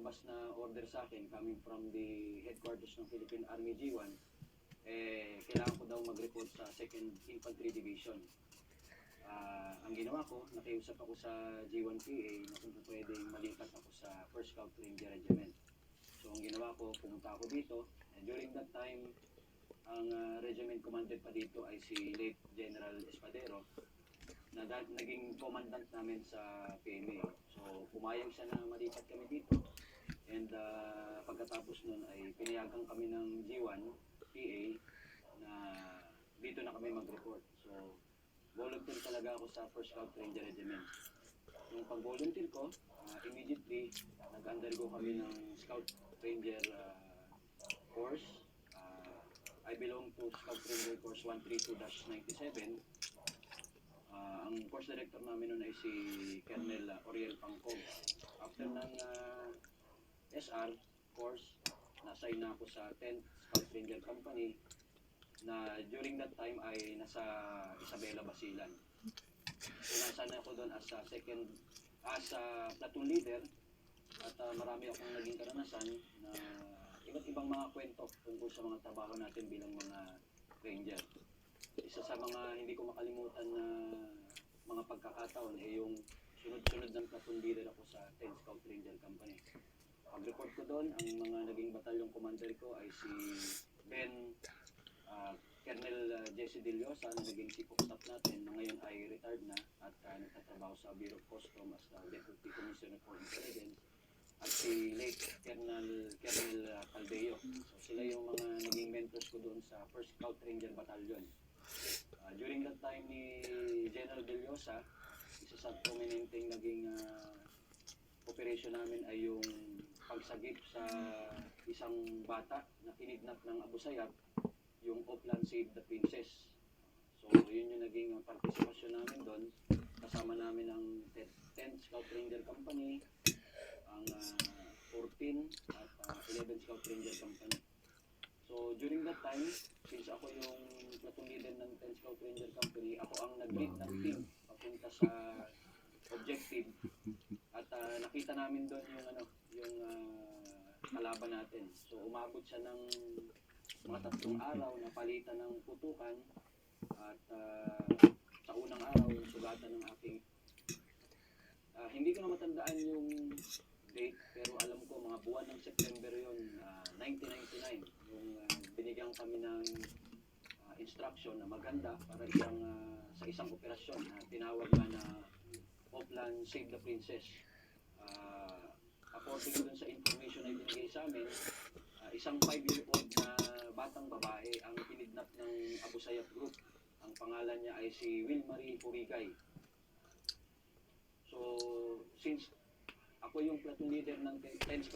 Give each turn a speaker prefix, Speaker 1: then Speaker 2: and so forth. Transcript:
Speaker 1: lumabas na order sa akin coming from the headquarters ng Philippine Army G1, kailangan ko daw mag-report sa 2nd Infantry Division. Ang ginawa ko, nakiusap ako sa G1PA na kung pwedeng malipat ako sa 1st Scout Ranger Regiment. So ang ginawa ko, pumunta ako dito, and during that time, ang regiment commander pa dito ay si late General Espadero, na naging commandant namin sa PMA. So pumayag siya na malipat kami dito, and pagkatapos nun ay pinayagan kami ng G1 PA na dito na kami mag-report. So volunteer talaga ako sa 1st Scout Ranger Regiment. Nung pag-volunteer ko, immediately nag-undergo kami ng Scout Ranger course. I belong to Scout Ranger course 132-97. Ang course director namin nun ay si Colonel Oriel Pangcog. After ng SR course, na-assign na ako sa 10th Scout Ranger Company na during that time ay nasa Isabela, Basilan. So nasa na ako doon as platoon leader, at marami akong naging karanasan na iba't ibang mga kwento tungkol sa mga trabaho natin bilang mga ranger. Isa sa mga hindi ko makalimutan na mga pagkakataon ay yung sunod-sunod ng platoon leader ako sa 10th Scout Ranger Company. Pag-report ko doon, ang mga naging batalyong commander ko ay si Colonel Jesse Deliosa, na naging chief of staff natin, na ngayon ay retired na at nagtatrabaho sa Bureau of Custom as Deputy Commissioner for Intelligence, at si late Colonel Caldeo. So sila yung mga naging mentors ko doon sa 1st Scout Ranger Battalion. During that time ni General Deliosa, isa sa prominenteng naging operation namin ay yung pagsagip sa isang bata na kinidnap ng Abu Sayyaf, yung Oplan Save the Princess. So yun yung naging participation namin doon. Kasama namin ang 10th Scout Ranger Company, ang 14 at 11 Scout Ranger Company. So during that time, since ako yung platoon leader ng 10th Scout Ranger Company, ako ang nag-lead ng team papunta sa objective, at nakita namin doon yung kalaban natin. So umabot siya ng mga 3 araw na palitan ng putukan, at sa unang araw sugatan ng aking hindi ko na matandaan yung date, pero alam ko mga buwan ng September yon, 1999, yung binigyan kami ng instruction na maganda para sa isang operasyon na tinawag na Oplan Save the Princess. According dun sa information na ibinigay sa amin, isang 5-year-old na batang babae ang kinidnap ng Abu Sayyaf group. Ang pangalan niya ay si Wilmarie Purigay. So since ako yung platoon leader ng 10th